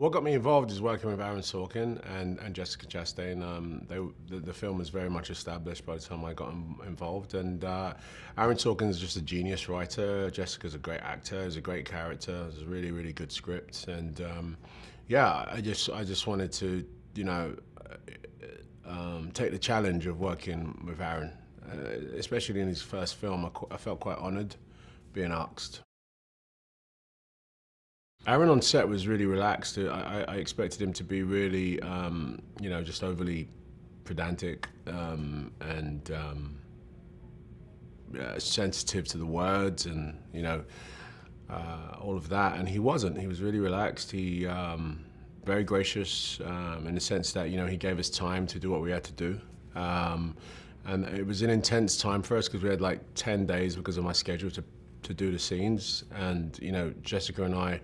What got me involved is working with Aaron Sorkin and Jessica Chastain. The film was very much established by the time I got involved. And Aaron Sorkin is just a genius writer. Jessica's a great actor. It's a great character. It's a really, really good script. And yeah, I just wanted to, take the challenge of working with Aaron, especially in his first film. I felt quite honored being asked. Aaron on set was really relaxed. I expected him to be really, just overly pedantic and sensitive to the words and, all of that. And he wasn't. He was really relaxed. He very gracious in the sense that, he gave us time to do what we had to do. And it was an intense time for us because we had like 10 days because of my schedule to do the scenes. And, Jessica and I,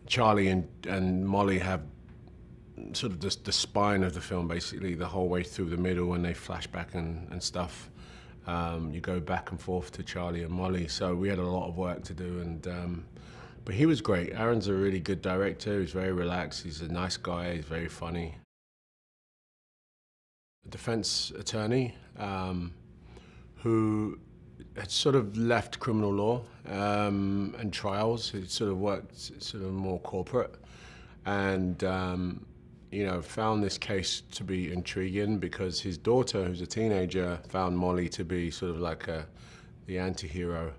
Charlie and Molly have sort of the spine of the film, basically, the whole way through the middle when they flash back and stuff. You go back and forth to Charlie and Molly. So we had a lot of work to do. But he was great. Aaron's a really good director. He's very relaxed. He's a nice guy. He's very funny. A defense attorney who had sort of left criminal law and trials. He sort of worked sort of more corporate and, found this case to be intriguing because his daughter, who's a teenager, found Molly to be sort of like the anti-hero.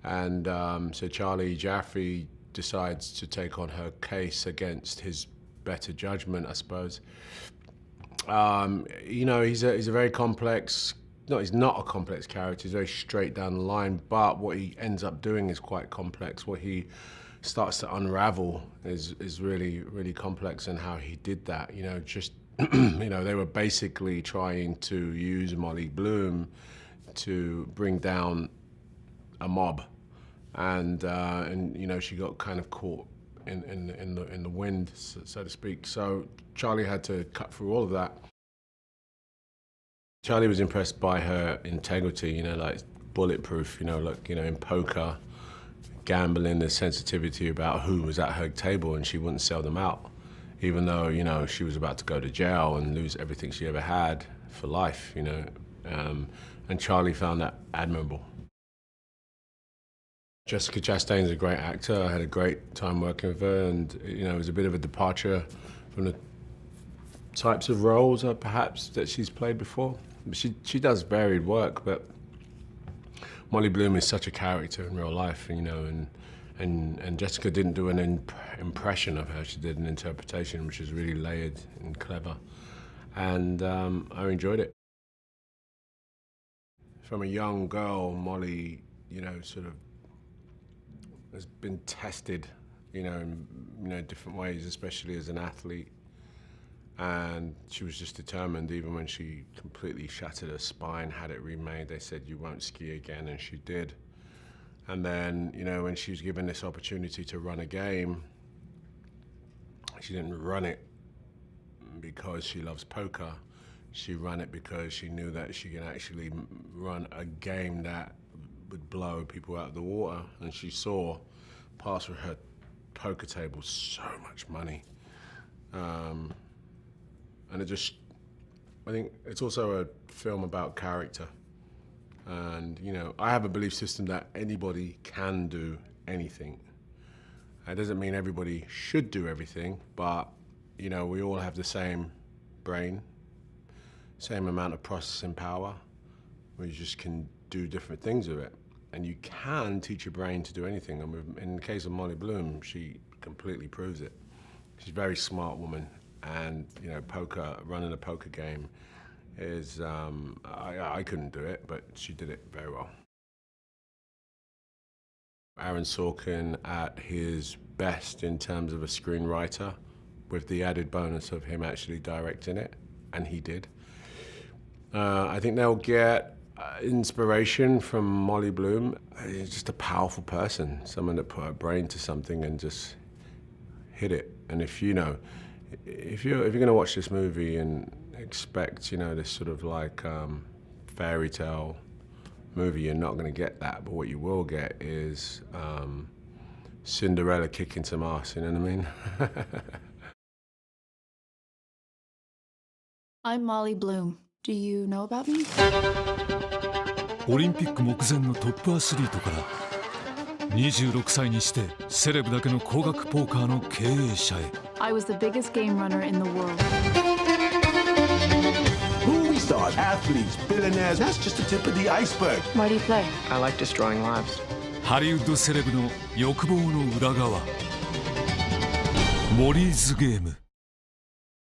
And so Charlie Jaffe decides to take on her case against his better judgment, I suppose. He's a very complex. No, he's not a complex character. He's very straight down the line. But what he ends up doing is quite complex. What he starts to unravel is really, really complex. And how he did that, they were basically trying to use Molly Bloom to bring down a mob, and she got kind of caught in the wind, so to speak. So Charlie had to cut through all of that. Charlie was impressed by her integrity, like bulletproof, in poker, gambling, the sensitivity about who was at her table, and she wouldn't sell them out, even though, she was about to go to jail and lose everything she ever had for life, and Charlie found that admirable. Jessica Chastain's a great actor. I had a great time working with her, and, it was a bit of a departure from the types of roles perhaps that she's played before. She does varied work, but Molly Bloom is such a character in real life, and Jessica didn't do an impression of her. She did an interpretation, which is really layered and clever, and I enjoyed it. From a young girl, Molly, sort of has been tested, in different ways, especially as an athlete. And she was just determined, even when she completely shattered her spine, had it remade. They said, you won't ski again, and she did. And then, when she was given this opportunity to run a game, she didn't run it because she loves poker. She ran it because she knew that she could actually run a game that would blow people out of the water. And she saw, past with her poker table, so much money. And I think it's also a film about character. And, I have a belief system that anybody can do anything. It doesn't mean everybody should do everything, but, we all have the same brain, same amount of processing power. We just can do different things with it. And you can teach your brain to do anything. And in the case of Molly Bloom, she completely proves it. She's a very smart woman. And, running a poker game is, I couldn't do it, but she did it very well. Aaron Sorkin at his best in terms of a screenwriter, with the added bonus of him actually directing it, and he did. I think they'll get inspiration from Molly Bloom. He's just a powerful person, someone that put her brain to something and just hit it. And if you're going to watch this movie and expect, this sort of like fairy tale movie, you're not going to get that. But what you will get is Cinderella kicking some ass, you know what I mean? I'm Molly Bloom. Do you know about me? オリンピック目前のトップアスリートから26歳にしてセレブだけの高額ポーカーの経営者へ。 I was the biggest game runner in the world. Movie stars, athletes, billionaires, that's just the tip of the iceberg. Why do you play? I like destroying lives. ハリウッドセレブの欲望の裏側。モリーズゲーム。